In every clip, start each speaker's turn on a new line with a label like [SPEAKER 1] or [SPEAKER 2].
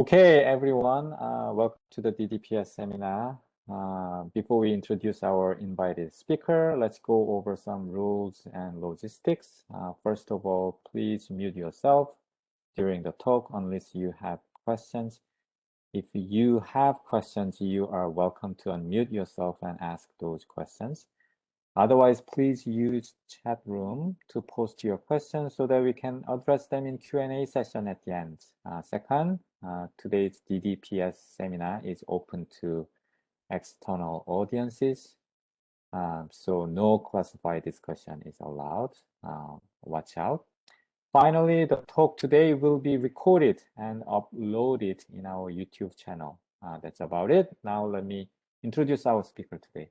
[SPEAKER 1] Okay, everyone, welcome to the DDPS seminar. Before we introduce our invited speaker, let's go over some rules and logistics. First of all, please mute yourself during the talk unless you have questions. If you have questions, you are welcome to unmute yourself and ask those questions. Otherwise, please use chat room to post your questions so that we can address them in Q&A session at the end. Second, today's DDPS seminar is open to external audiences, so no classified discussion is allowed. Watch out. Finally, the talk today will be recorded and uploaded in our YouTube channel. That's about it. Now let me introduce our speaker today.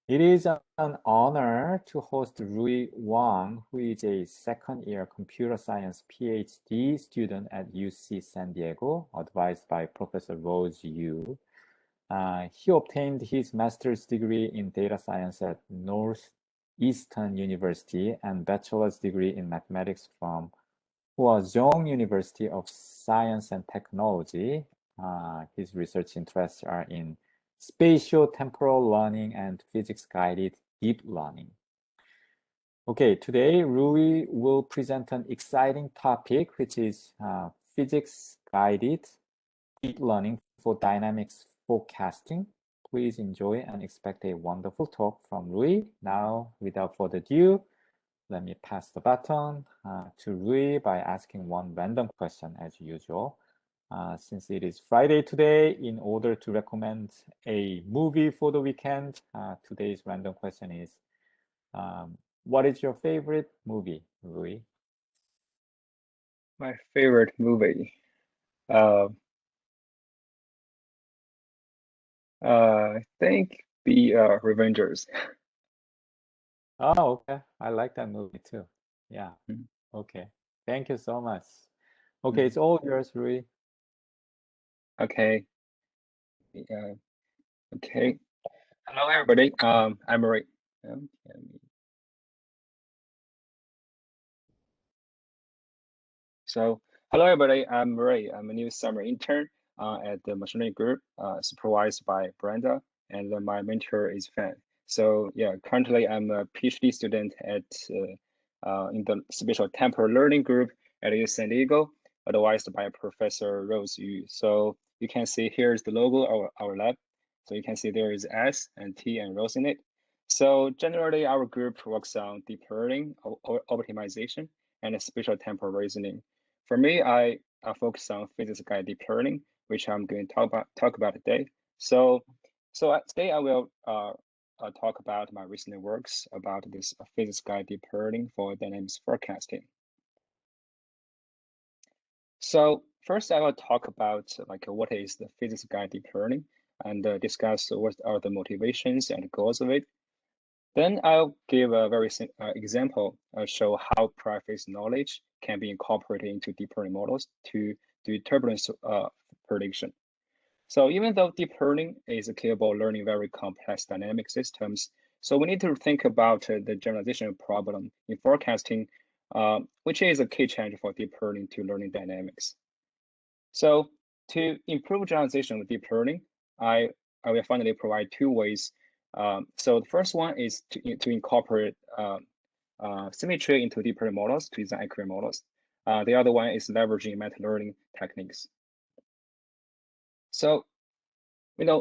[SPEAKER 1] It is an honor to host Rui Wang, who is a second-year computer science PhD student at UC San Diego, advised by Professor Rose Yu. He obtained his master's degree in data science at Northeastern University and bachelor's degree in mathematics from Huazhong University of Science and Technology. His research interests are in spatiotemporal learning and physics-guided deep learning. Okay, today Rui will present an exciting topic, which is physics-guided deep learning for dynamics forecasting. Please enjoy and expect a wonderful talk from Rui. Now, without further ado, let me pass the baton to Rui by asking one random question as usual. Since it is Friday today, in order to recommend a movie for the weekend, today's random question is, what is your favorite movie, Rui?
[SPEAKER 2] My favorite movie? I think the Revengers.
[SPEAKER 1] Oh, okay. I like that movie too. Yeah.
[SPEAKER 2] Mm.
[SPEAKER 1] Okay. Thank you so much. Okay, it's all yours, Rui.
[SPEAKER 2] Okay. Okay. Hello, everybody. I'm Rui. So, hello, everybody. I'm Rui. I'm a new summer intern at the machine learning group, supervised by Brenda, and my mentor is Fan. So, yeah, currently I'm a PhD student at in the spatiotemporal learning group at UC San Diego, advised by Professor Rose Yu. So you can see here's the logo of our lab. So you can see there is S and T and Rose in it. So generally, our group works on deep learning, optimization, and spatiotemporal reasoning. For me, I focus on physics-guided deep learning, which I'm going to talk about today. So today I will talk about my recent works about this physics-guided deep learning for dynamics forecasting. So first, I will talk about what is the physics-guided deep learning and discuss what are the motivations and goals of it. Then I'll give a very example, show how prior-phase knowledge can be incorporated into deep learning models to do turbulence prediction. So even though deep learning is capable of learning very complex dynamic systems, so we need to think about the generalization problem in forecasting, which is a key challenge for deep learning to learning dynamics. So to improve generalization with deep learning, I will finally provide two ways. So the first one is to incorporate symmetry into deep learning models to design accurate models. The other one is leveraging meta learning techniques. So,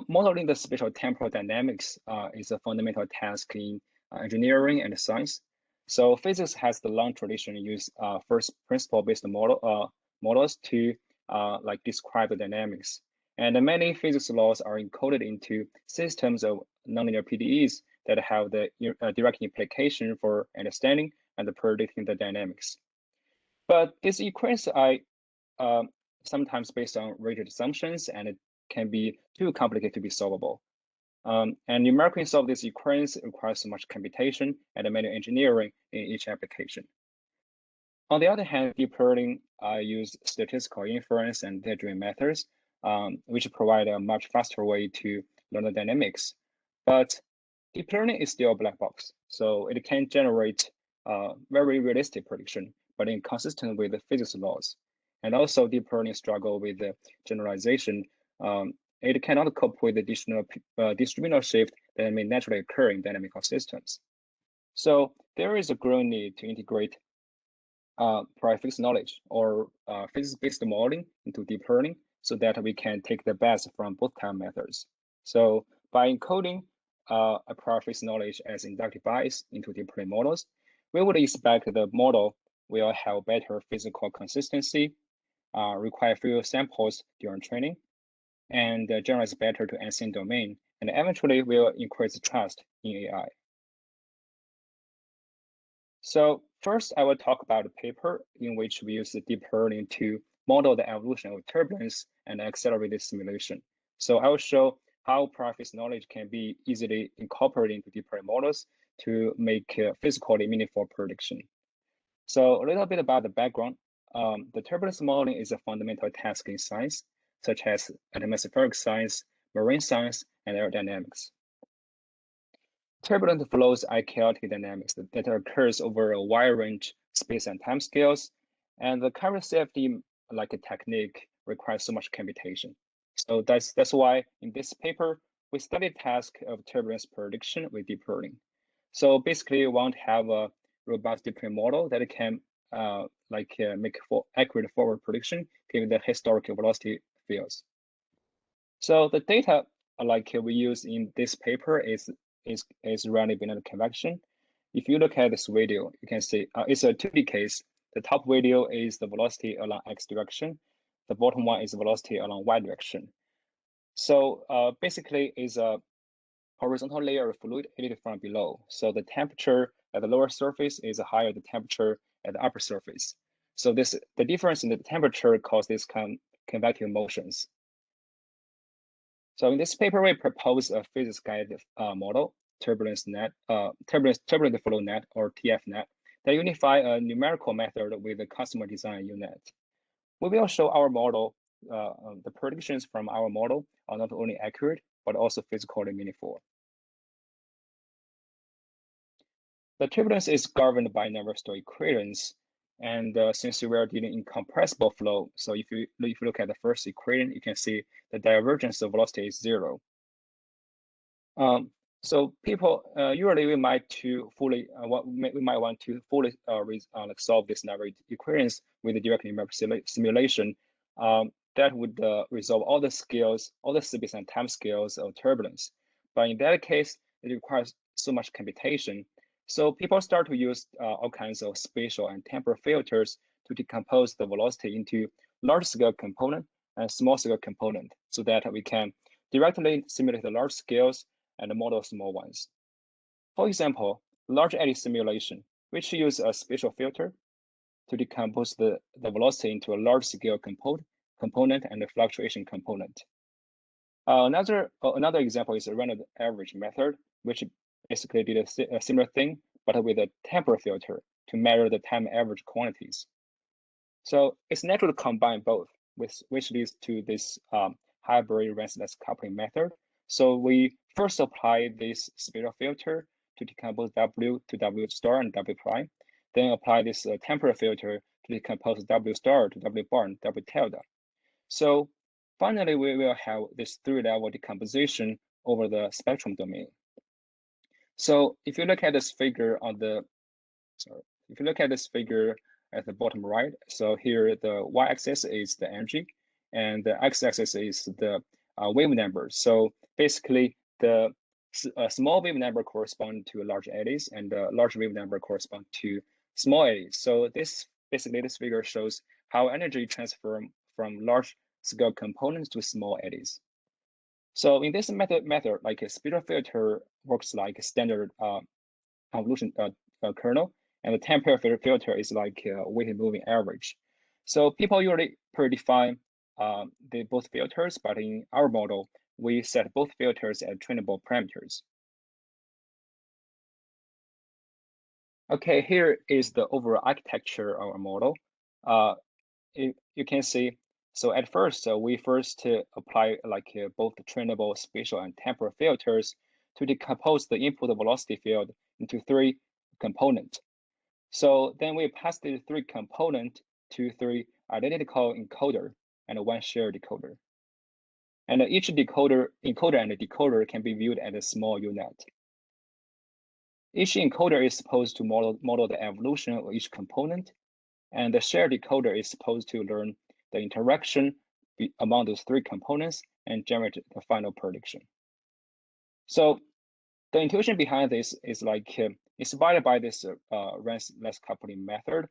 [SPEAKER 2] modeling the spatial-temporal dynamics is a fundamental task in engineering and science. So physics has the long tradition to use first principle-based models to describe the dynamics. And many physics laws are encoded into systems of nonlinear PDEs that have the direct implication for understanding and predicting the dynamics. But these equations are sometimes based on rigid assumptions, and it can be too complicated to be solvable. And numerically solve these equations requires so much computation and manual engineering in each application. On the other hand, deep learning use statistical inference and data-driven methods, which provide a much faster way to learn the dynamics. But deep learning is still a black box, so it can generate very realistic prediction, but inconsistent with the physics laws. And also deep learning struggle with the generalization. It cannot cope with the distributional shift that may naturally occur in dynamical systems. So there is a growing need to integrate prior fixed knowledge or physics-based modeling into deep learning so that we can take the best from both kind of methods. So by encoding a prior fixed knowledge as inductive bias into deep learning models, we would expect the model will have better physical consistency, require fewer samples during training, and generalize better to unseen domain, and eventually will increase trust in AI. So first, I will talk about a paper in which we use the deep learning to model the evolution of turbulence and accelerated simulation. So I will show how prior fixed knowledge can be easily incorporated into deep learning models to make physically meaningful prediction. So a little bit about the background. The turbulence modeling is a fundamental task in science, such as atmospheric science, marine science, and aerodynamics. Turbulent flows are chaotic dynamics that occurs over a wide range space and time scales, and the current CFD like a technique requires so much computation. So that's why in this paper we studied task of turbulence prediction with deep learning. So basically, we want to have a robust deep learning model that can make accurate forward prediction given the historical velocity fields. So the data we use in this paper is rarely binary convection. If you look at this video, you can see it's a 2D case. The top video is the velocity along x direction. The bottom one is velocity along y direction. So basically, is a horizontal layer of fluid heated from below. So the temperature at the lower surface is higher than the temperature at the upper surface. So the difference in the temperature causes convective motions. So in this paper, we propose a physics-guided model, turbulent flow net or TFNet, that unify a numerical method with a customer design unit. We will show our model, the predictions from our model are not only accurate, but also physically meaningful. The turbulence is governed by number of store equations. And since we are dealing in compressible flow, so if you look at the first equation, you can see the divergence of velocity is 0. So people usually we might want to fully solve this number equations with the direct numerical simulation. That would resolve all the scales, all the space and time scales of turbulence. But in that case, it requires so much computation. So people start to use all kinds of spatial and temporal filters to decompose the velocity into large-scale component and small-scale component, so that we can directly simulate the large scales and model small ones. For example, large eddy simulation, which use a spatial filter to decompose the velocity into a large-scale component and a fluctuation component. Another example is a random average method, which basically did a similar thing, but with a temporal filter to measure the time average quantities. So it's natural to combine both, which leads to this hybrid ranceless coupling method. So we first apply this spatial filter to decompose W to W star and W prime, then apply this temporal filter to decompose W star to W bar and W tilde. So finally, we will have this 3-level decomposition over the spectrum domain. So if you look at this figure at the bottom right, so here the y-axis is the energy, and the x-axis is the wave number. So basically, the small wave number corresponds to large eddies, and the large wave number corresponds to small eddies. So this figure shows how energy transfer from large scale components to small eddies. So in this method, like a spatial filter works like a standard convolution kernel, and the temporal filter is like a weighted moving average. So people usually predefine both filters, but in our model, we set both filters as trainable parameters. Okay, here is the overall architecture of our model. You can see, so at first, we apply both trainable spatial and temporal filters to decompose the input velocity field into 3 components. So then we pass the 3 components to 3 identical encoder and one shared decoder. And each encoder and decoder can be viewed as a small unit. Each encoder is supposed to model the evolution of each component, and the shared decoder is supposed to learn the interaction among those three components and generate the final prediction. So the intuition behind this is like inspired by this rank-less coupling method.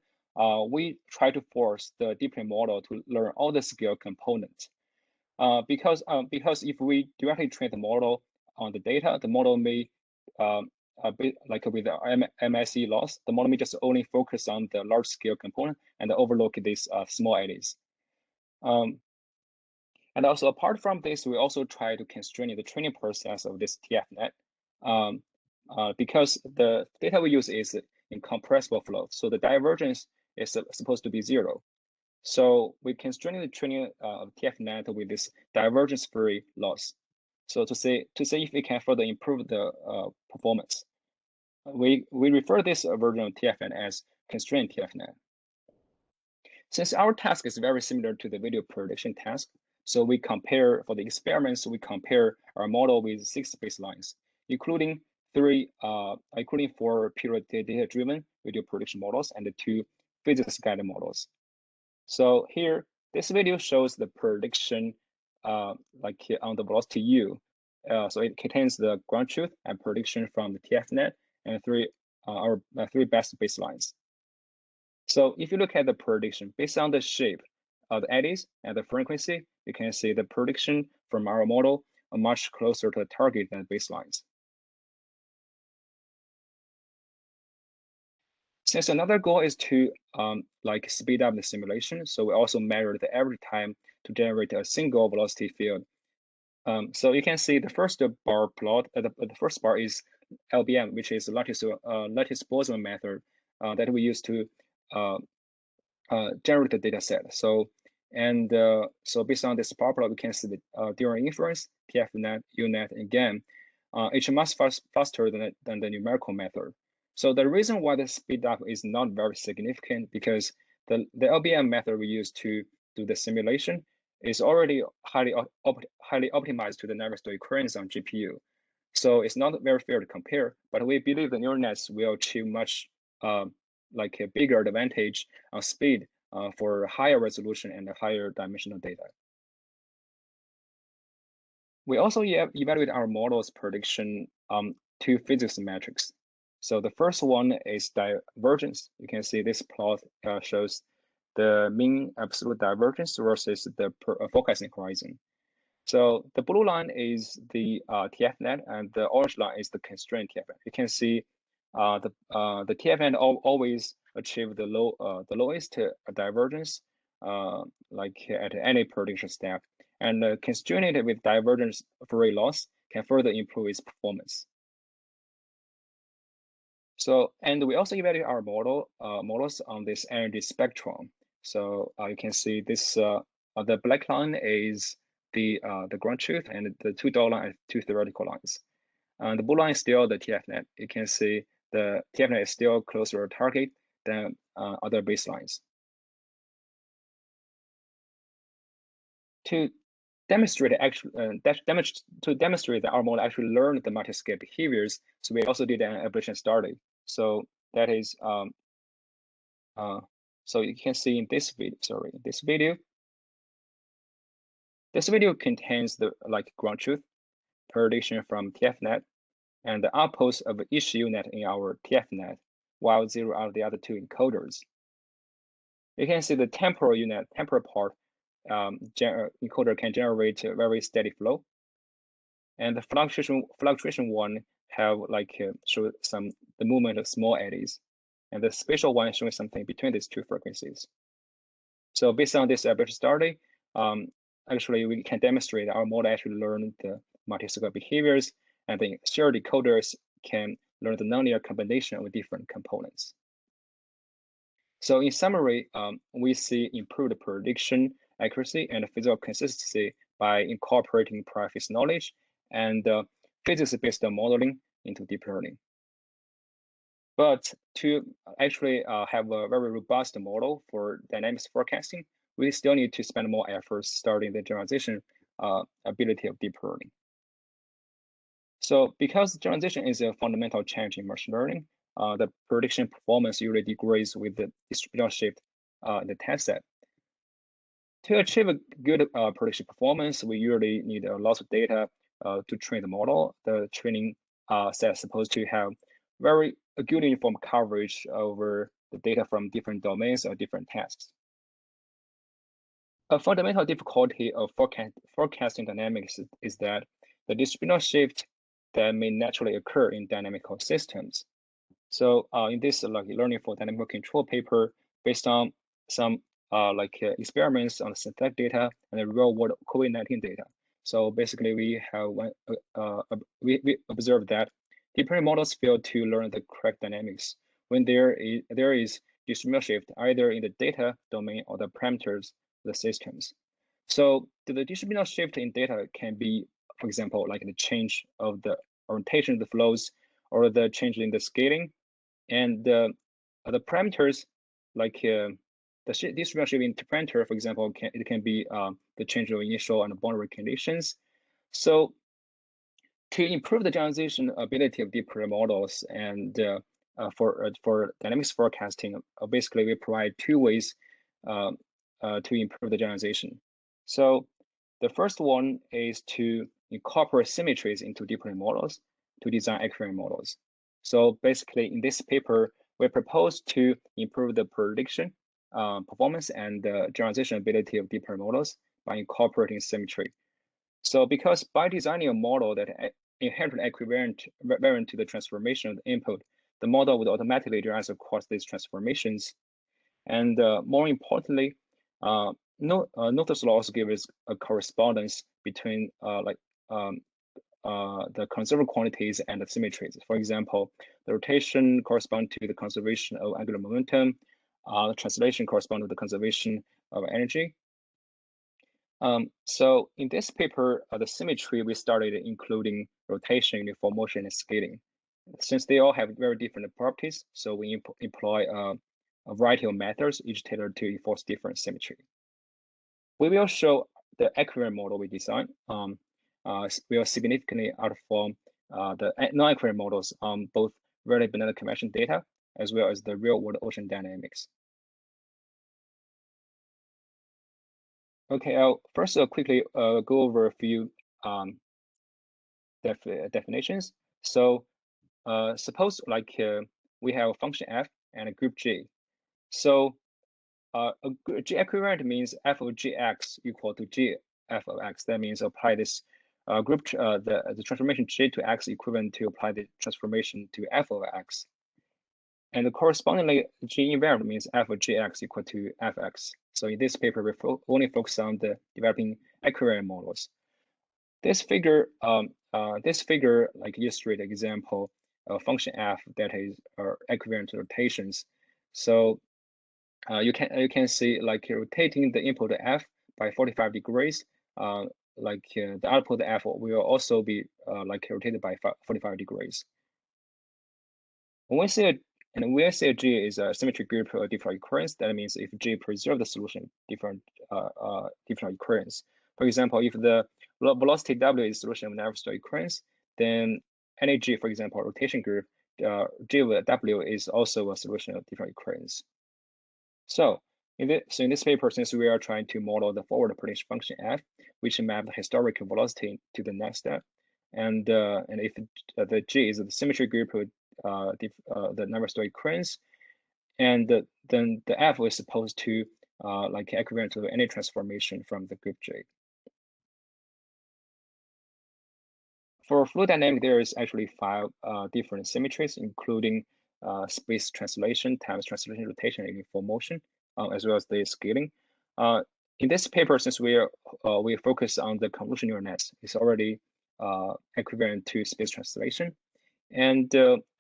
[SPEAKER 2] We try to force the deep learning model to learn all the scale components. Because if we directly train the model on the data, the model may like with the MSE loss, the model may just only focus on the large scale component and overlook these small eddies. And also apart from this, we also try to constrain the training process of this TFNet because the data we use is incompressible flow. So the divergence is supposed to be 0. So we constrain the training of TFNet with this divergence-free loss. So to see if we can further improve the performance, we refer this version of TFNet as constrained TFNet. Since our task is very similar to the video prediction task, so we compare, for the experiments, we compare our model with 6 baselines, including 4 pure data-driven video prediction models and 2 physics-guided models. So here, this video shows the prediction like on the velocity U. So it contains the ground truth and prediction from the TFNet and our 3 best baselines. So if you look at the prediction based on the shape of the eddies and the frequency, you can see the prediction from our model are much closer to the target than baselines. Since another goal is to like speed up the simulation, so we also measure the average time to generate a single velocity field. So you can see the first bar plot. The first bar is LBM, which is lattice Boltzmann method that we use to generate the data set. So based on this bar plot, we can see that during inference, TFNet, UNet, and GAN, it's much faster than the numerical method. So the reason why the speed up is not very significant because the LBM method we use to do the simulation is already highly optimized to the Navier-Stokes equations on GPU. So it's not very fair to compare, but we believe the neural nets will achieve much like a bigger advantage on speed for higher resolution and higher dimensional data. We also evaluate our model's prediction 2 physics metrics. So the first one is divergence. You can see this plot shows the mean absolute divergence versus the forecasting horizon. So the blue line is the TFNet, and the orange line is the constrained TFNet. You can see the TFNet always achieve the lowest divergence like at any prediction step, and constraining it with divergence-free loss can further improve its performance. So, and we also evaluate our models on this energy spectrum. So you can see this the black line is the ground truth, and the 2 dotted line are 2 theoretical lines. And the blue line is still the TFNet. You can see the TFNet is still closer to target than other baselines. To demonstrate that our model actually learned the multi-scale behaviors, so we also did an ablation study. So that is so you can see in this video. This video contains the ground truth prediction from TFNet and the outpost of each UNet in our TFNet, while 0 are the other 2 encoders. You can see the temporal part encoder can generate a very steady flow, and the fluctuation one have show the movement of small eddies, and the spatial one showing something between these 2 frequencies. So based on this ablation study, actually we can demonstrate our model actually learned the multi-scale behaviors, and the shared decoders can learn the nonlinear combination of different components. So in summary, we see improved prediction accuracy and physical consistency by incorporating prior physics knowledge and physics-based modeling into deep learning. But to actually have a very robust model for dynamics forecasting, we still need to spend more efforts studying the generalization ability of deep learning. So because generalization is a fundamental change in machine learning, the prediction performance usually degrades with the distributional shift in the test set. To achieve a good prediction performance, we usually need a lot of data to train the model. The training set is supposed to have very good uniform coverage over the data from different domains or different tasks. A fundamental difficulty of forecasting dynamics is that the distributional shift that may naturally occur in dynamical systems. So in this learning for dynamical control paper, based on some experiments on the synthetic data and the real world COVID-19 data. So basically we have we observed that deep learning models fail to learn the correct dynamics when there is distributional shift either in the data domain or the parameters of the systems. So the distributional shift in data can be, for example, like the change of the orientation of the flows or the change in the scaling, and the parameters like the distributional shift in parameter, for example, it can be the change of initial and boundary conditions. So to improve the generalization ability of deep learning models and for dynamics forecasting, basically we provide two ways to improve the generalization. So the first one is to incorporate symmetries into deep learning models to design equivariant models. So basically in this paper, we propose to improve the prediction performance and the generalization ability of deep learning models by incorporating symmetry. So because by designing a model that inherently equivariant to the transformation of the input, the model would automatically generalize across these transformations. And more importantly, Noether's law also gives us a correspondence between the conserved quantities and the symmetries. For example, the rotation corresponds to the conservation of angular momentum. The translation corresponds to the conservation of energy. So in this paper, the symmetry, we started including rotation, uniform motion, and scaling. Since they all have very different properties, so we employ a variety of methods, each tailored to enforce different symmetry. We will show the equivariant model we designed will significantly outperform the non-equivariant models on both relative banana convection data as well as the real-world ocean dynamics. Okay, I'll first quickly go over a few definitions. So suppose we have a function f and a group G. So a G equivariant means f of gx equal to g f of x. That means apply this group the transformation G to x equivalent to apply the transformation to f of x. And correspondingly, G invariant means f of gx equal to fx. So in this paper, we only focus on the developing equivariant models. This figure like illustrate example of function f that is equivariant rotations. So you can see like rotating the input f by 45 degrees. The output f will also be rotated by 45 degrees. When we say G is a symmetry group of different occurrence, that means if G preserves the solution different occurrence. For example, if the velocity W is solution of Navier-Stokes occurrence, then any G, for example, rotation group, G with W is also a solution of different occurrence. So in this paper, since we are trying to model the forward prediction function f, which map the historical velocity to the next step, and if the G is the symmetry group with the Navier-Stokes occurrence, and then the f is supposed to equivalent to any transformation from the group J. For fluid dynamics, there is actually 5 different symmetries, including space translation, time translation, rotation, and uniform motion, as well as the scaling. In this paper, since we focus on the convolution neural nets, it's already equivalent to space translation. And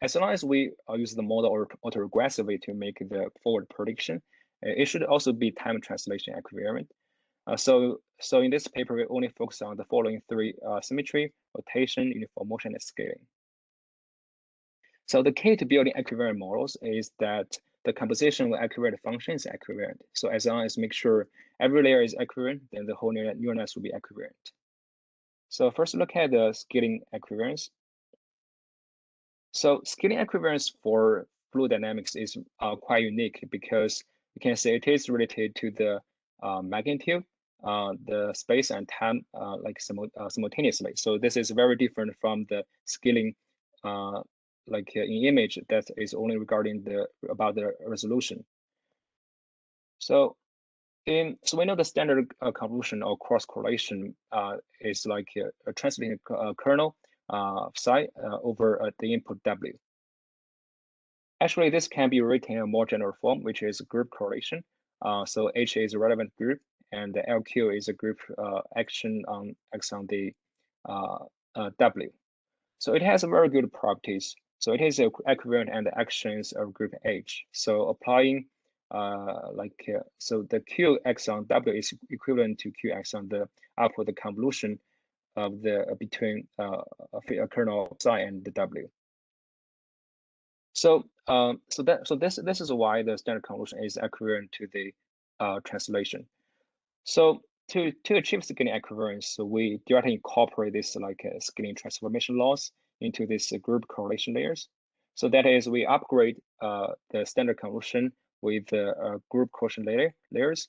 [SPEAKER 2] as long as we use the model or autoregressively to make the forward prediction, it should also be time translation equivariant. So in this paper, we only focus on the following 3 symmetry, rotation, uniform motion, and scaling. So the key to building equivariant models is that the composition of equivariant functions is equivariant. So as long as make sure every layer is equivariant, then the whole neural nets will be equivariant. So first look at the scaling equivariance. So scaling equivariance for fluid dynamics is quite unique because you can say it is related to the magnitude, the space and time simultaneously. So this is very different from the scaling in image that is only regarding about the resolution. So we know the standard convolution or cross correlation is like a translating kernel psi over the input W. Actually, this can be written in a more general form, which is group correlation. So H is a relevant group, and the LQ is a group action on X on the W. So it has very good properties. So it is equivariant and the actions of group H. So applying so the QX on W is equivalent to QX on the output the convolution of the between a kernel psi and the W. So this is why the standard convolution is equivalent to the translation. So to achieve scaling equivariance, so we directly incorporate this scaling transformation laws into this group correlation layers. So that is, we upgrade the standard convolution with the group correlation layers.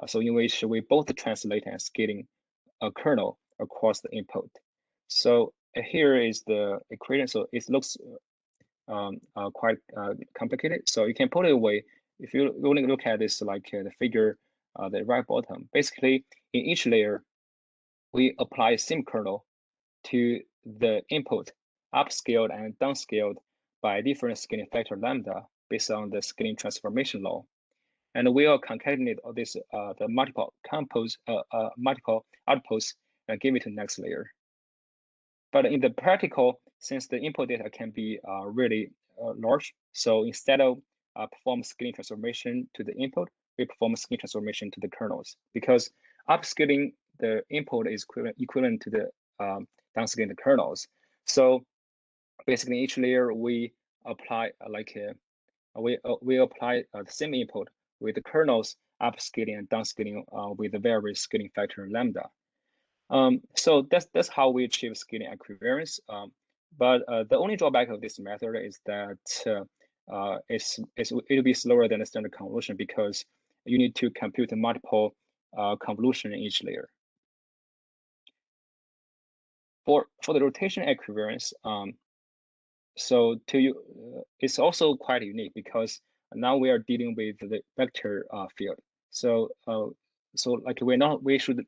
[SPEAKER 2] So in which we both translate and scaling a kernel across the input. So here is the equation. So it looks quite complicated. So you can put it away. If you only look at this the figure, the right bottom, basically in each layer, we apply a sim kernel to the input, upscaled and downscaled by different scaling factor lambda based on the scaling transformation law. And we will concatenate all this the multiple outputs and give it to the next layer. But in the practical, since the input data can be really large, so instead of perform scaling transformation to the input, we perform scaling transformation to the kernels, because upscaling the input is equivalent to the downscaling the kernels. So basically, each layer we apply we apply the same input with the kernels upscaling and downscaling with the various scaling factor lambda. So that's how we achieve scaling equivariance. But the only drawback of this method is that it'll be slower than the standard convolution because you need to compute multiple convolution in each layer. For the rotation equivariance, so it's also quite unique because now we are dealing with the vector field. So we should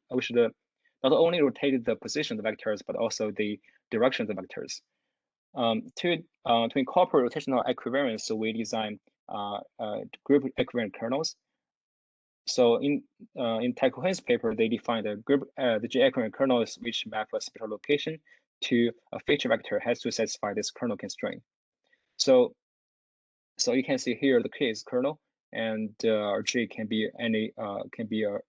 [SPEAKER 2] not only rotate the position of the vectors, but also the direction of the vectors. To incorporate rotational equivariance, so we design group equivariant kernels. So in Taikohen's paper, they defined the J equivariant kernels which map a spatial location to a feature vector has to satisfy this kernel constraint. So you can see here the K is kernel, and J can be any a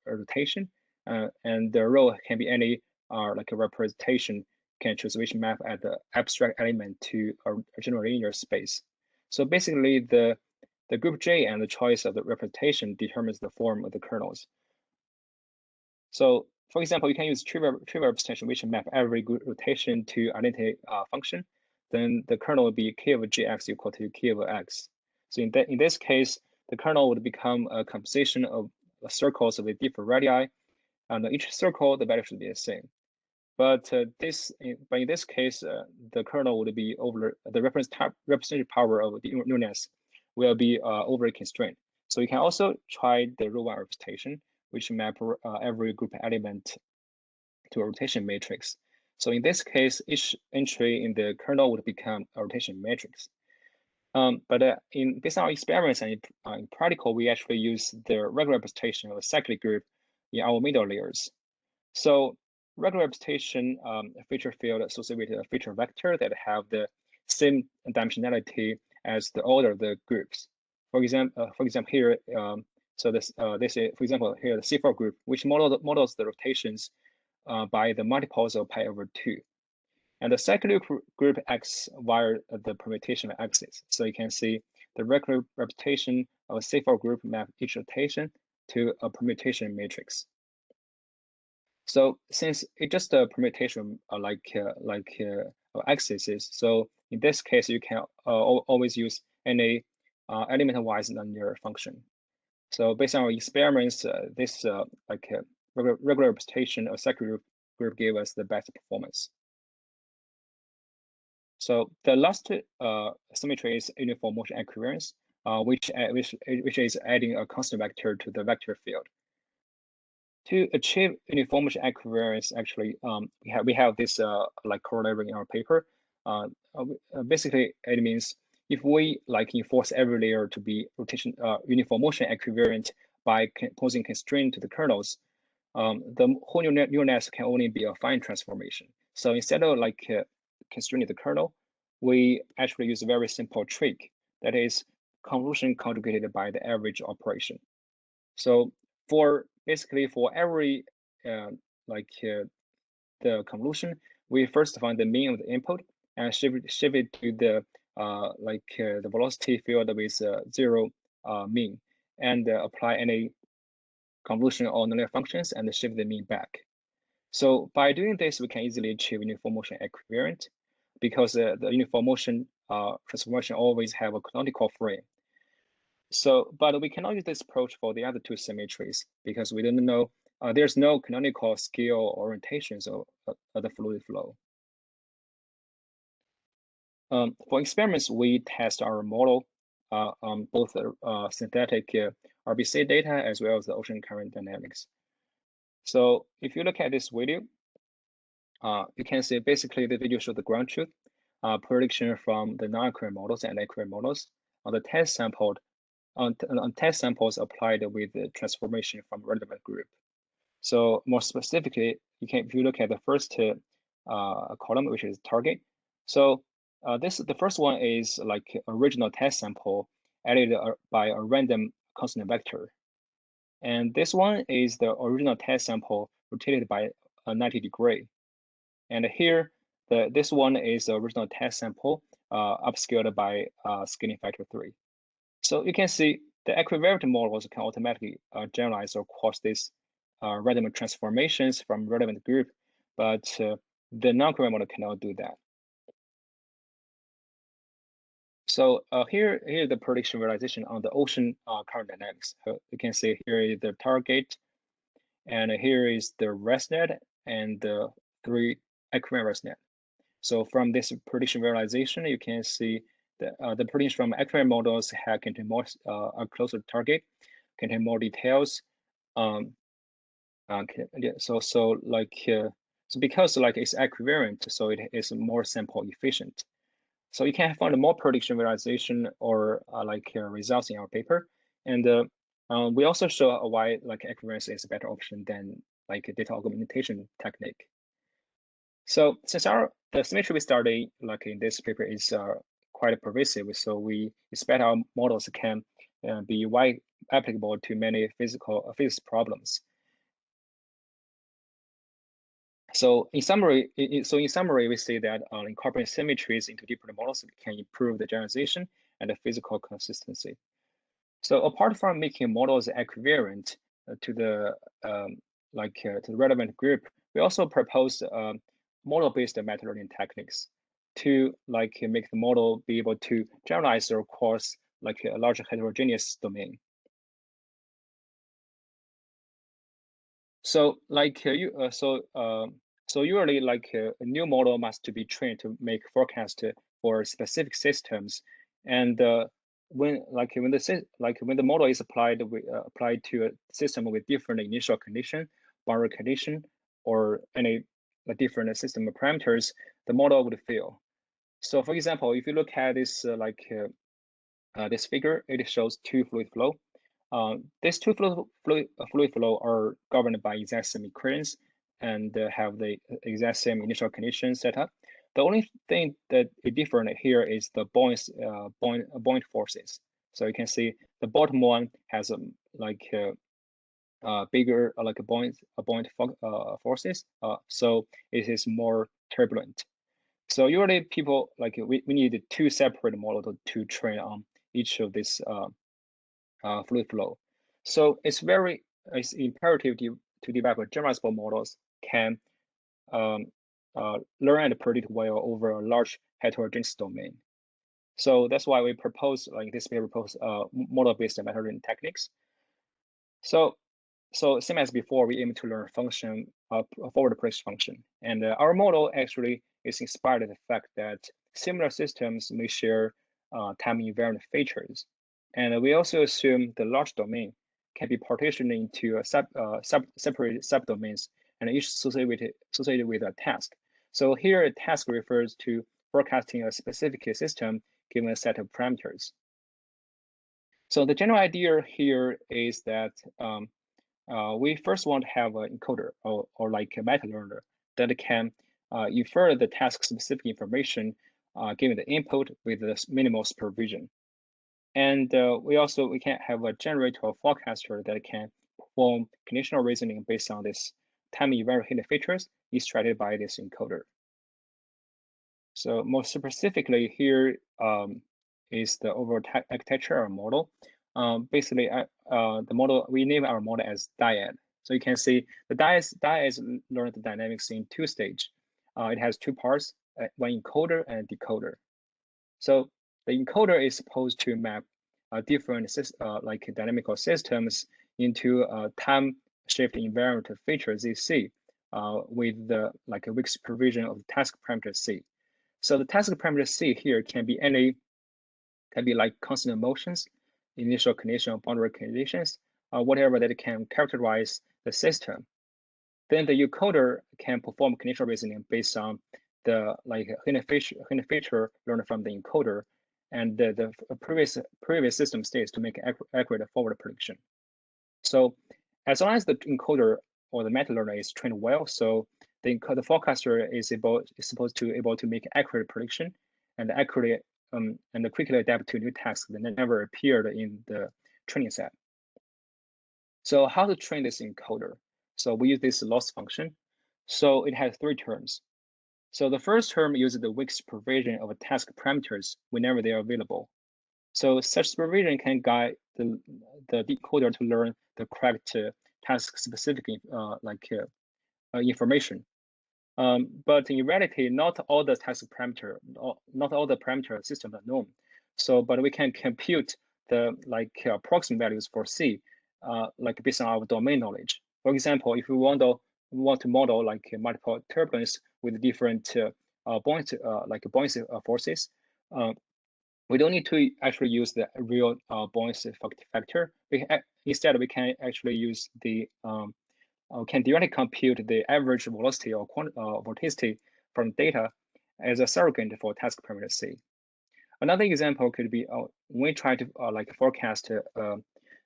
[SPEAKER 2] rotation, and the rho can be any like a representation, can choose which map at the abstract element to a general linear space. So basically the group J and the choice of the representation determines the form of the kernels. So for example, you can use trivial representation which map every rotation to identity function. Then the kernel will be K of Jx equal to K of X. So in this case, the kernel would become a composition of circles with different radii, and each circle the value should be the same. But in this case, the kernel would be over the representative power of the neural nets will be overly constrained. So you can also try the Rui Wang representation, which map every group element to a rotation matrix. So in this case, each entry in the kernel would become a rotation matrix. But based on our experiments and in practical, we actually use the regular representation of a cyclic group in our middle layers. So regular representation feature field associated with a feature vector that have the same dimensionality as the order of the groups. For example, here, so this is, for example, here the C4 group, which models the rotations by the multiples of pi over 2. And the cyclic group X via the permutation of axes. So you can see the regular representation of a C4 group map each rotation to a permutation matrix. So since it's just a permutation axes, so in this case you can always use any element-wise linear function. So based on our experiments, this regular representation of circular group gave us the best performance. So the last symmetry is uniform motion equivariance, which is adding a constant vector to the vector field. To achieve uniform motion equivariance, actually, we have this corollary in our paper. Basically, it means if we enforce every layer to be uniform motion equivariant by posing constraint to the kernels, the whole neural nets can only be a fine transformation. So instead of constraining the kernel, we actually use a very simple trick, that is convolution conjugated by the average operation. So basically for every the convolution, we first find the mean of the input and shift it to the the velocity field with zero mean, and apply any convolution or nonlinear functions and shift the mean back. So by doing this, we can easily achieve uniform motion equivariant, because the uniform motion transformation always have a canonical frame. So, but we cannot use this approach for the other two symmetries, because we don't know, there's no canonical scale orientations of the fluid flow. For experiments, we test our model on both synthetic RBC data as well as the ocean current dynamics. So if you look at this video, you can see basically the video shows the ground truth prediction from the non-equivariant models and equivariant models on the test sampled on test samples applied with the transformation from relevant group. So more specifically, if you look at the first column, which is target. So the first one is like original test sample added by a random constant vector. And this one is the original test sample rotated by a 90-degree. And here, this one is the original test sample upscaled by scaling factor 3. So you can see the equivariant models can automatically generalize across these random transformations from relevant group, but the non-equivariant model cannot do that. So here is the prediction realization on the ocean current dynamics. You can see here is the target, and here is the ResNet and the 3 equivariant ResNet. So from this prediction realization, you can see the prediction from equivariant models contain more closer to target, contain more details. So because it's equivariant, so it is more sample efficient. So you can find more prediction realization or results in our paper, and we also show why equivariance is a better option than data augmentation technique. So since the symmetry we studied in this paper is quite pervasive, so we expect our models can be wide applicable to many physics problems. So in summary, we see that incorporating symmetries into deep learning models can improve the generalization and the physical consistency. So apart from making models equivariant to the relevant group, we also propose model-based method learning techniques to make the model be able to generalize across a large heterogeneous domain. So so usually a new model must be trained to make forecast for specific systems, and when the model is applied to a system with different initial condition, boundary condition, or any different system parameters, the model would fail. So for example, if you look at this this figure, it shows two fluid flow. These two fluid flow are governed by exact same equations and have the exact same initial conditions set up. The only thing that is different here is the buoyant forces. So you can see the bottom one has bigger buoyant forces. So it is more turbulent. So usually people we need two separate models to train on each of this fluid flow. So it's imperative to develop generalizable models can learn and predict well over a large heterogeneous domain. So that's why we propose, like this paper propose model-based method learning techniques. So same as before, we aim to learn function, forward prediction function. And our model actually is inspired by the fact that similar systems may share time-invariant features. And we also assume the large domain can be partitioned into separate subdomains, and each associated with a task. So here, a task refers to forecasting a specific system given a set of parameters. So the general idea here is that we first want to have an encoder or like a meta learner that can infer the task-specific information given the input with the minimal supervision. And we can have a generator or forecaster that can perform conditional reasoning based on this time-invariant hidden features extracted by this encoder. So more specifically here is the overall architecture or model. Basically, the model, we name our model as dyad. So you can see the dyad learned the dynamics in two stages. It has two parts, one encoder and decoder. So the encoder is supposed to map different like dynamical systems into time shift invariant features ZC with the like a weak supervision of the task parameter C. So the task parameter C here can be like constant motions, initial condition, boundary conditions, whatever that can characterize the system. Then the encoder can perform conditional reasoning based on the like hidden feature learned from the encoder and the previous system states to make accurate forward prediction. So as long as the encoder or the meta learner is trained well, so the forecaster is supposed to able to make accurate prediction and quickly adapt to new tasks that never appeared in the training set. So how to train this encoder? So we use this loss function. So it has three terms. So the first term uses the weak supervision of task parameters whenever they are available. So such supervision can guide the decoder to learn the correct task-specific information. But in reality, not all the parameter systems are known. So, but we can compute the approximate values for C, like based on our domain knowledge. For example, if we want to model like multiple turbulence with different buoyancy forces, we don't need to actually use the real buoyancy factor. Instead, we can actually use the can directly compute the average velocity or vorticity from data as a surrogate for task parameter C. Another example could be when we try to forecast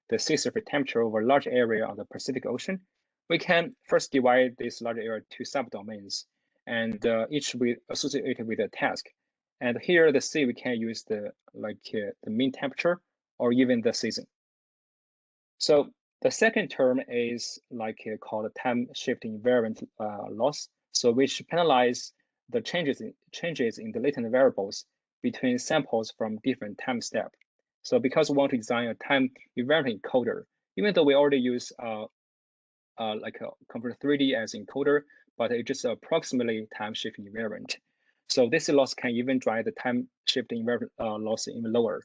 [SPEAKER 2] the sea surface temperature over a large area of the Pacific Ocean, we can first divide this large area to subdomains, and each associated with a task. And here the C we can use the mean temperature or even the season. So the second term is called time shift invariant loss, so which penalize the changes in the latent variables between samples from different time steps. So because we want to design a time invariant encoder, even though we already use like a Computer 3D as encoder, but it's just approximately time shift invariant. So this loss can even drive the time shift invariant loss even lower.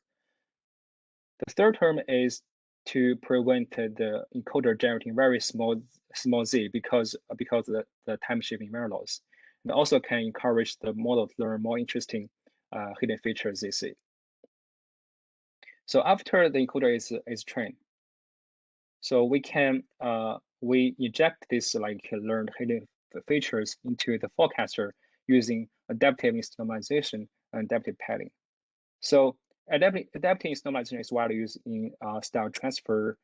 [SPEAKER 2] The third term is to prevent the encoder generating very small z because of the time shift invariant loss. And also can encourage the model to learn more interesting hidden features they see. So after the encoder is trained, so we can we inject this learned hidden features into the forecaster using adaptive normalization and adaptive padding. So adaptive normalization is widely used in style transfer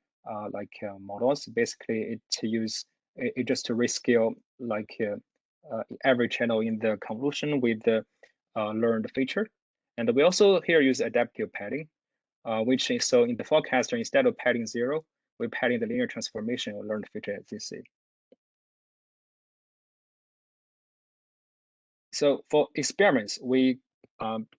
[SPEAKER 2] models. Basically, it just to rescale every channel in the convolution with the learned feature. And we also here use adaptive padding, which is so in the forecaster, instead of padding 0, we're padding the linear transformation of learned feature as you see. So for experiments, we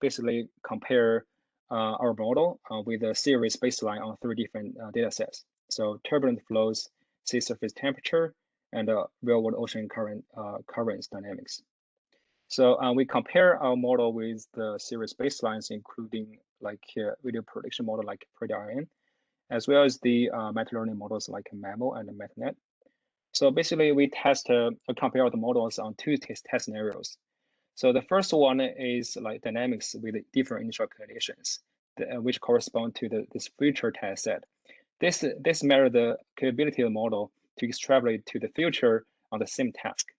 [SPEAKER 2] basically compare our model with a series baseline on 3 different data sets. So turbulent flows, sea surface temperature, and real-world ocean currents dynamics. So we compare our model with the series baselines, including like video prediction model like Equivariant, as well as the meta learning models like MAMO and MetaNet. So basically, we compare the models on two test scenarios. So the first one is like dynamics with different initial conditions, which correspond to this future test set. This measures the capability of the model to extrapolate to the future on the same task.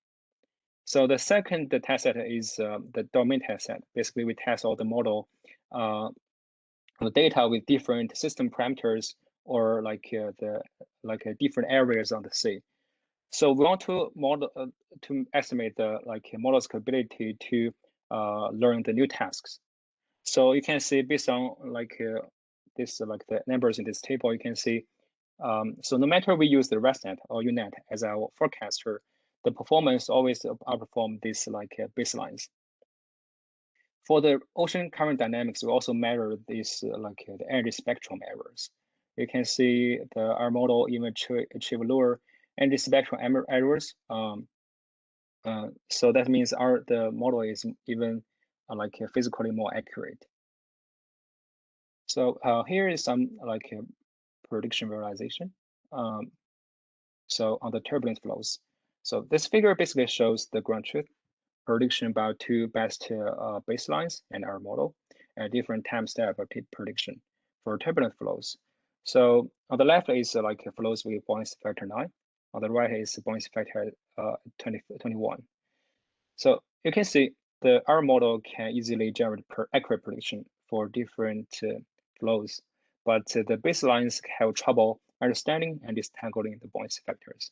[SPEAKER 2] So the second test set is the domain test set. Basically, we test all the model the data with different system parameters or different areas on the sea. So we want to model to estimate the model's capability to learn the new tasks. So you can see based on the numbers in this table, you can see. So no matter we use the ResNet or UNet as our forecaster, the performance always outperform these baselines. For the ocean current dynamics, we also measure these the energy spectrum errors. You can see our model even achieve lower energy spectrum errors. So that means the model is even physically more accurate. So here is some prediction realization. So on the turbulent flows. So this figure basically shows the ground truth prediction about two best baselines in our model and different time step prediction for turbulent flows. So on the left is flows with buoyancy factor 9. On the right is buoyancy factor 21. So you can see our model can easily generate accurate prediction for different flows, but the baselines have trouble understanding and disentangling the buoyancy factors.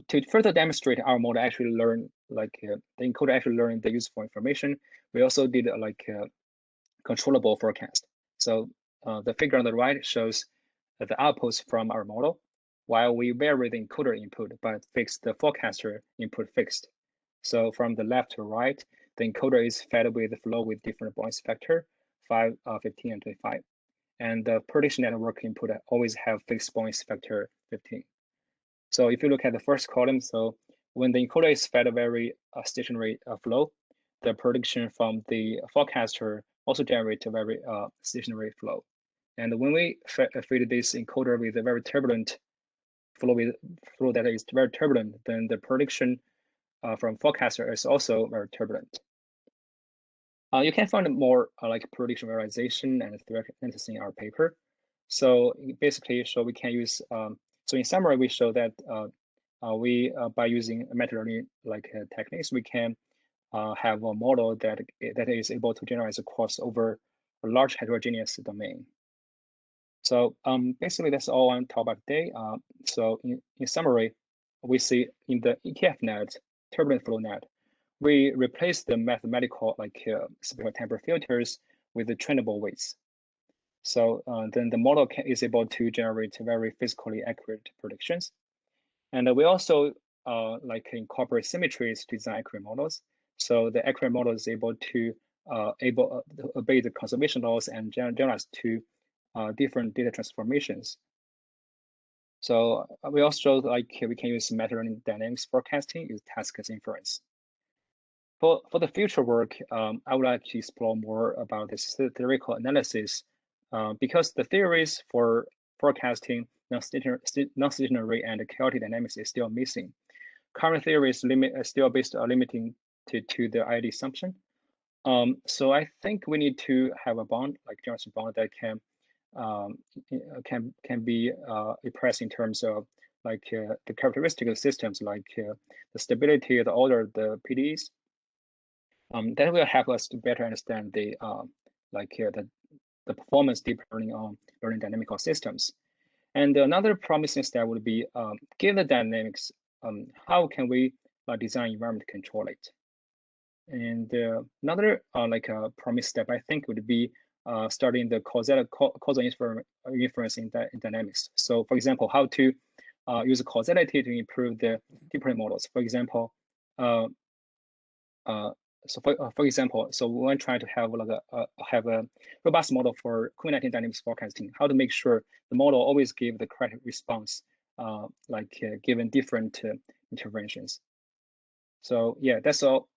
[SPEAKER 2] To further demonstrate our model actually learn the encoder actually learn the useful information, we also did a controllable forecast. So the figure on the right shows the outputs from our model, while we vary the encoder input but fix the forecaster input fixed. So from the left to right, the encoder is fed with the flow with different buoyancy factor 5, 15, and 25, and the prediction network input always have fixed buoyancy factor 15. So if you look at the first column, so when the encoder is fed a very stationary flow, the prediction from the forecaster also generates a very stationary flow. And when we feed this encoder with a very turbulent flow that is very turbulent, then the prediction from forecaster is also very turbulent. You can find more prediction realization and threat analysis in our paper. So basically, we can use. So in summary, we show that by using meta learning techniques, we can have a model that is able to generalize across over a large heterogeneous domain. So basically, that's all I'm talking about today. So in summary, we see in the TFNet, turbulent flow net, we replace the mathematical spatiotemporal filters with the trainable weights. So then the model is able to generate very physically accurate predictions. And we also incorporate symmetries to design accurate models. So the accurate model is able to obey the conservation laws and generalize to different data transformations. So we also we can use meta learning dynamics forecasting use task as inference. For the future work, I would like to explore more about this theoretical analysis because the theories for forecasting non-stationary and chaotic dynamics is still missing. Current theories still based on limiting to the ID assumption. So I think we need to have a bond, generalization bond that can be expressed in terms of the characteristic of systems, the stability, the order, the PDEs. That will help us to better understand the performance deep learning on learning dynamical systems. And another promising step would be, given the dynamics, how can we design environment to control it? And another promising step, I think, would be studying the causal inference in dynamics. So, for example, how to use causality to improve the deep learning models. For example, for example, so when trying to have like have a robust model for COVID-19 dynamics forecasting, how to make sure the model always give the correct response, given different interventions. So yeah, that's all.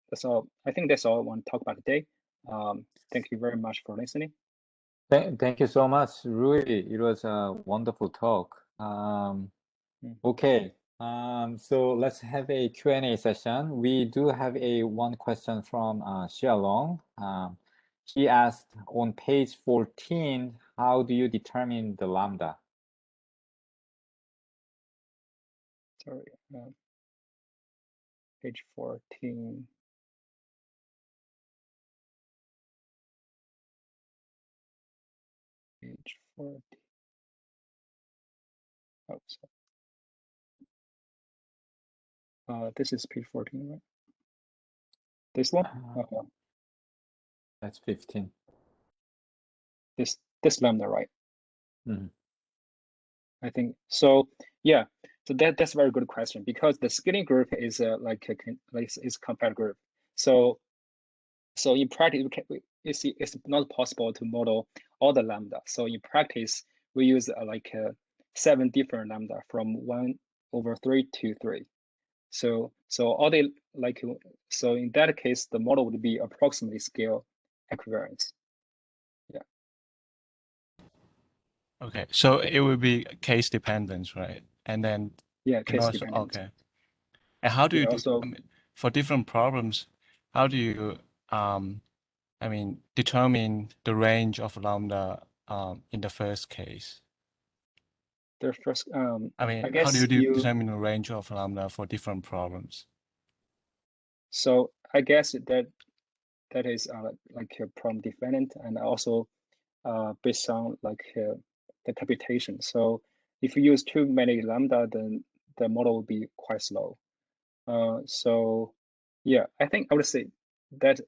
[SPEAKER 2] That's all. I think that's all I want to talk about today. Thank you very much for listening.
[SPEAKER 1] Thank you so much, Rui. It was a wonderful talk. Okay, so let's have a Q&A session. We do have one question from Xiaolong. He asked, on page 14, how do you determine the lambda?
[SPEAKER 2] Sorry, page 14. Page 14. Oh, sorry. This is page 14, right? This one?
[SPEAKER 1] That's 15.
[SPEAKER 2] This lambda, right?
[SPEAKER 1] Mm-hmm.
[SPEAKER 2] I think so. Yeah, so that's a very good question, because the scaling group is is compact group. So in practice, it's not possible to model all the lambda. So in practice, we use 7 different lambda from 1/3 to 3. So all the so in that case, the model would be approximately scale equivariance. Yeah.
[SPEAKER 3] Okay, so it would be case dependent, right? And then
[SPEAKER 2] Yeah, case
[SPEAKER 3] also,
[SPEAKER 2] dependent.
[SPEAKER 3] okay. And how do you do,
[SPEAKER 2] also,
[SPEAKER 3] for different problems, how do you determine the range of lambda in the first case?
[SPEAKER 2] The first
[SPEAKER 3] I
[SPEAKER 2] guess
[SPEAKER 3] how do you
[SPEAKER 2] you
[SPEAKER 3] determine the range of lambda for different problems?
[SPEAKER 2] So I guess that is problem dependent, and also based on the computation. So if you use too many lambda, then the model will be quite slow. So yeah, I think I would say that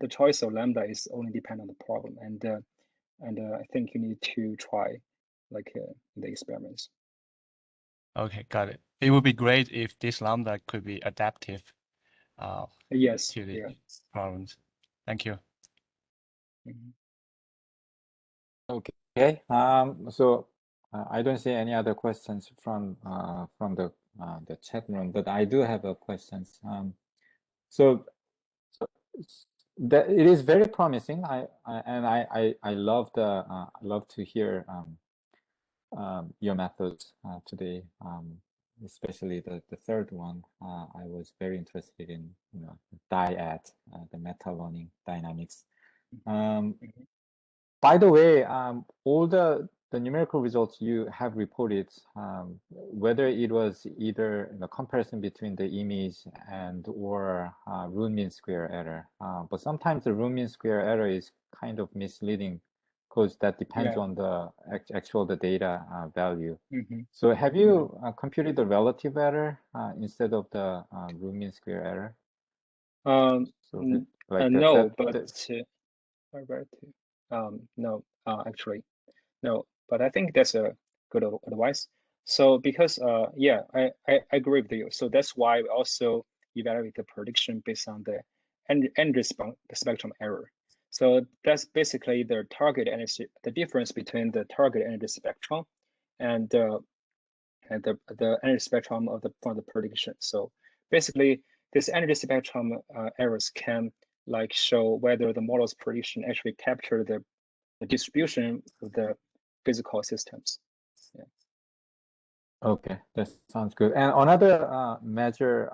[SPEAKER 2] the choice of lambda is only dependent on the problem, and I think you need to try the experiments.
[SPEAKER 3] Okay, got it. It would be great if this lambda could be adaptive
[SPEAKER 2] Yes.
[SPEAKER 3] to the
[SPEAKER 2] Yeah.
[SPEAKER 3] problems. Thank you.
[SPEAKER 2] Mm-hmm.
[SPEAKER 1] Okay. So I don't see any other questions from the chat room, but I do have a questions. So that it is very promising. I love to hear your methods today, especially the third one. I was very interested in dyad, the meta learning dynamics. By the way, all the numerical results you have reported, whether it was either the comparison between the image and or root mean square error, but sometimes the root mean square error is kind of misleading because that depends on the the data value. So have you computed the relative error instead of the root mean square error?
[SPEAKER 2] No, no, actually, no. But I think that's a good advice. So because yeah, I agree with you. So that's why we also evaluate the prediction based on the end response, the spectrum error. So that's basically the target energy, the difference between the target energy spectrum and the energy spectrum of from the prediction. So basically, this energy spectrum errors can show whether the model's prediction actually capture the distribution of the physical systems. Yeah.
[SPEAKER 1] Okay, that sounds good. And another measure,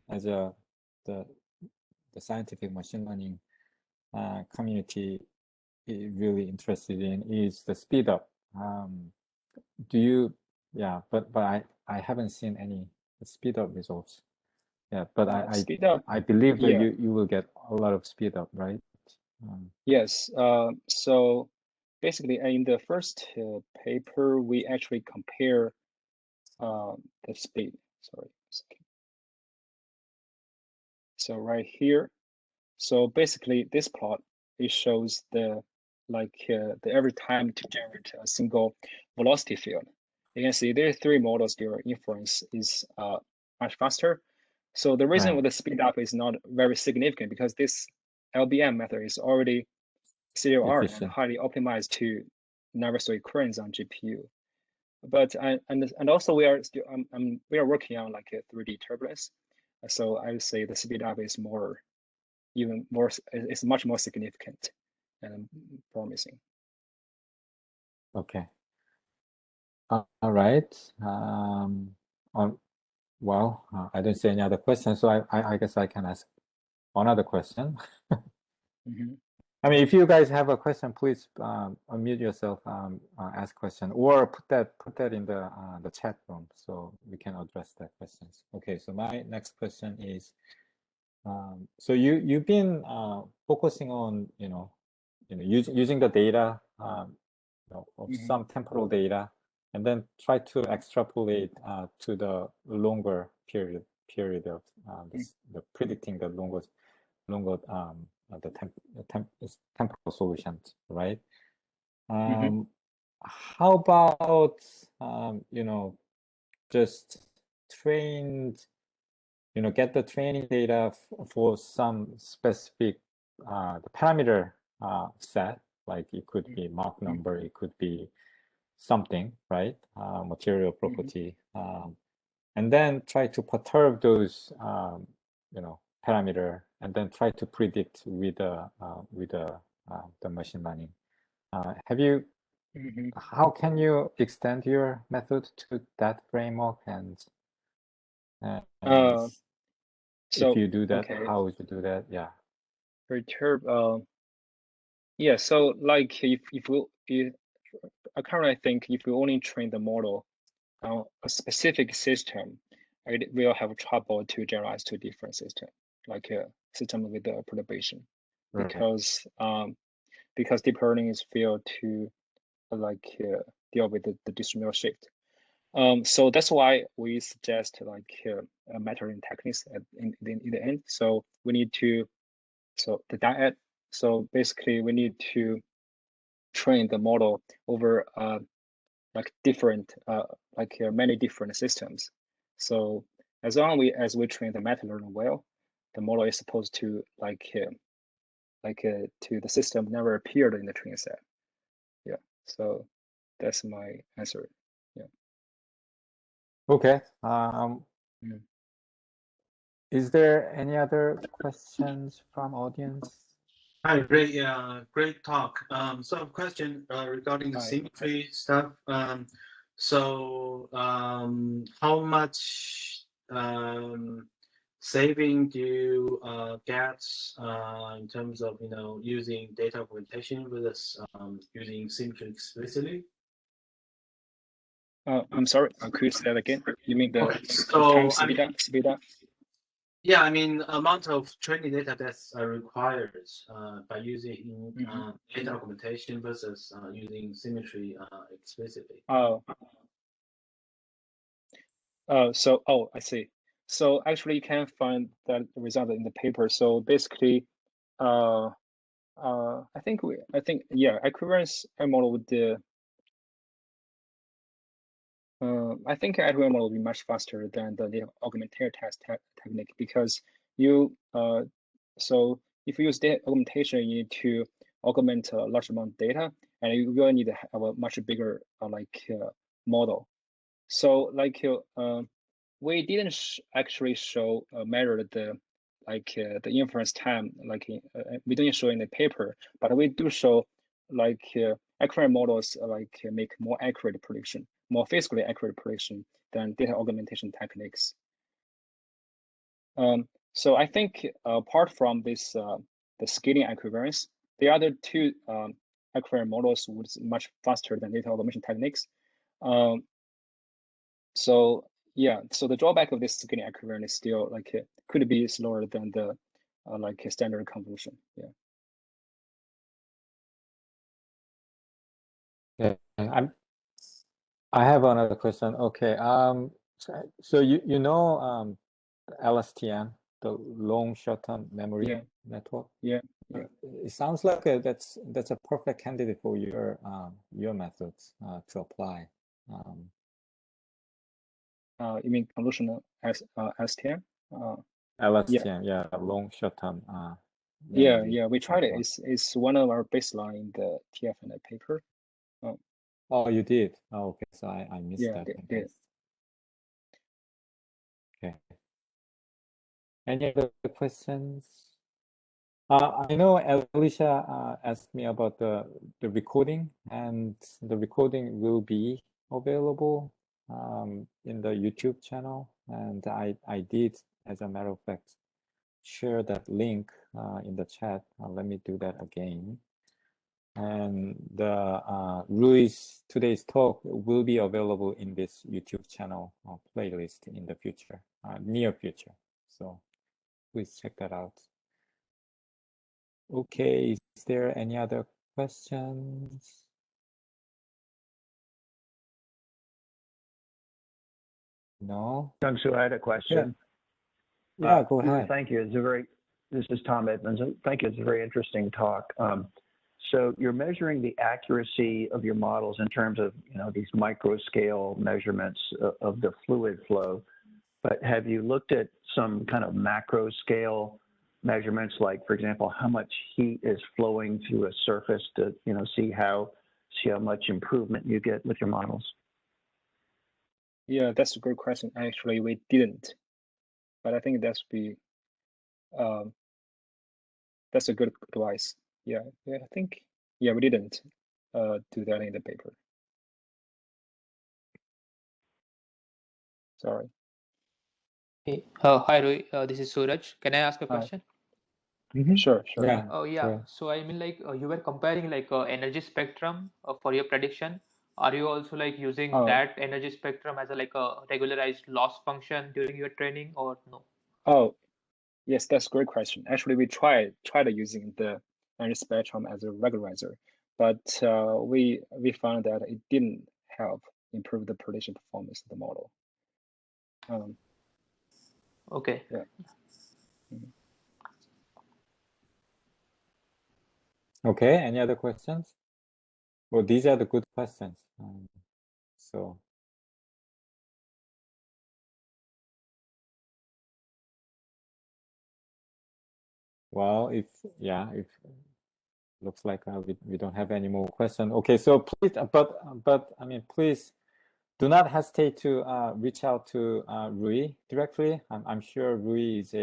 [SPEAKER 1] as the scientific machine learning community is really interested in is the speed up. Do you? Yeah, but I haven't seen any speed up results. Yeah, but
[SPEAKER 2] speed up.
[SPEAKER 1] I believe that
[SPEAKER 2] Yeah.
[SPEAKER 1] you will get a lot of speed up, right?
[SPEAKER 2] Yes. So basically, in the first paper, we actually compare the speed. Sorry. So right here. So basically, this plot, it shows the every time to generate a single velocity field. You can see there are 3 models. Their inference is much faster. So the reason
[SPEAKER 1] Right.
[SPEAKER 2] with the speed up is not very significant because this LBM method is already state-of-art and highly optimized to never slow occurrence on GPU. But and also we are still we are working on like a 3D turbulence. So I would say the speed up is even more, it's much more significant and promising.
[SPEAKER 1] Okay. All right. Well, I don't see any other questions, so I guess I can ask another question. I mean, if you guys have a question, please unmute yourself, ask question, or put that in the chat room so we can address that questions. Okay, so my next question is, so you've been focusing on using the data of some temporal data, and then try to extrapolate to the longer period of the predicting the longer temporal solutions, right? How about just trained, get the training data for some specific the parameter set, like it could be Mach number, it could be something, right? Material property, and then try to perturb those parameter, and then try to predict with the machine learning. Have you? How can you extend your method to that framework? And
[SPEAKER 2] so
[SPEAKER 1] if you do that,
[SPEAKER 2] okay.
[SPEAKER 1] how would you do that? Yeah.
[SPEAKER 2] Perturb. Yeah. So like if currently I think if you only train the model on a specific system, it will have trouble to generalize to different system, like a system with the perturbation, because deep learning is failed to deal with the distributional shift. So that's why we suggest like metering techniques in the end. So we need to so basically we need to train the model over like different many different systems. So as long as we train the meta learner well, the model is supposed to to the system never appeared in the training set. Yeah. So that's my answer. Yeah.
[SPEAKER 1] Okay. Is there any other questions from audience?
[SPEAKER 4] Hi, great talk. So question regarding the symmetry stuff. How much saving do you get in terms of using data augmentation versus using symmetry explicitly?
[SPEAKER 2] I'm sorry. Could you say that again? You mean the time speed up?
[SPEAKER 4] Yeah, I mean, amount of training data that's required by using data augmentation versus using symmetry explicitly.
[SPEAKER 2] I see. So actually, you can find that result in the paper. So basically, I think equivariance model would I think equivariant model will be much faster than the augmented test technique, because you so if you use data augmentation, you need to augment a large amount of data, and you will need to have a much bigger model. So we didn't actually show measure the inference time, we didn't show in the paper, but we do show accurate models make more accurate prediction, more physically accurate prediction than data augmentation techniques. So I think apart from this the scaling equivariance, the other two equivariant models would much faster than data augmentation techniques. So yeah, so the drawback of this scaling equivariant is still could be slower than the standard convolution. Yeah.
[SPEAKER 1] Yeah, I have another question. Okay. So you know LSTM, the long short-term memory network.
[SPEAKER 2] Yeah.
[SPEAKER 1] It sounds like that's a perfect candidate for your methods to apply.
[SPEAKER 2] You mean convolutional STM?
[SPEAKER 1] LSTM, yeah, long short-term
[SPEAKER 2] Yeah,
[SPEAKER 1] memory
[SPEAKER 2] we tried it.
[SPEAKER 1] network.
[SPEAKER 2] It's one of our baseline in the TFNet paper.
[SPEAKER 1] Oh, you did? Oh, okay, so I missed
[SPEAKER 2] Yeah,
[SPEAKER 1] that. I
[SPEAKER 2] did.
[SPEAKER 1] guess. Okay. Any other questions? I know Alicia asked me about the recording, and the recording will be available in the YouTube channel. And I did, as a matter of fact, share that link in the chat. Let me do that again. And the Rui's today's talk will be available in this YouTube channel playlist in the future, near future. So please check that out. Okay, is there any other questions? No?
[SPEAKER 5] Young-Soo, I had a question.
[SPEAKER 1] Yeah, go
[SPEAKER 5] Rui,
[SPEAKER 1] ahead.
[SPEAKER 5] thank you. This is Tom Edmonds. Thank you. It's a very interesting talk. So you're measuring the accuracy of your models in terms of, these micro scale measurements of the fluid flow. But have you looked at some kind of macro scale measurements, like, for example, how much heat is flowing through a surface to, see how much improvement you get with your models?
[SPEAKER 2] Yeah, that's a good question. Actually, we didn't, but I think that's a good advice. Yeah, I think we didn't do that in the paper. Sorry.
[SPEAKER 6] Hey, hi Rui, this is Suraj. Can I ask a question?
[SPEAKER 2] Sure.
[SPEAKER 1] Yeah.
[SPEAKER 6] Oh yeah.
[SPEAKER 1] Sure.
[SPEAKER 6] So I mean, like you were comparing like energy spectrum for your prediction. Are you also like using that energy spectrum as a regularized loss function during your training, or no?
[SPEAKER 2] Oh, yes, that's a great question. Actually, we tried using the energy spectrum as a regularizer, but we found that it didn't help improve the prediction performance of the model.
[SPEAKER 6] Okay.
[SPEAKER 2] Yeah.
[SPEAKER 1] Okay, any other questions? Well, these are the good questions. Well, if looks like we don't have any more questions. Okay, so please, but I mean, please do not hesitate to reach out to Rui directly. I'm sure Rui is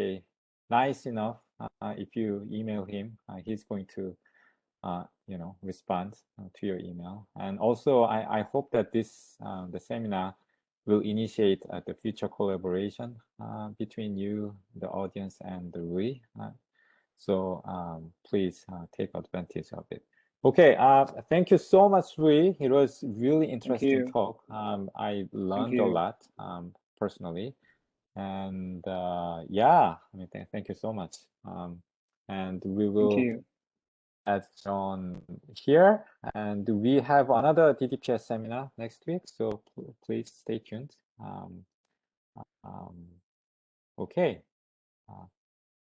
[SPEAKER 1] nice enough. If you email him, he's going to respond to your email. And also, I hope that this the seminar will initiate the future collaboration between you, the audience, and the Rui. So please take advantage of it. Okay, thank you so much, Rui. It was really interesting talk. I learned a lot personally, and yeah, I mean, thank you so much. And we will add John here, and we have another DDPS seminar next week, so please stay tuned. Okay,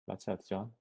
[SPEAKER 1] that's it, John.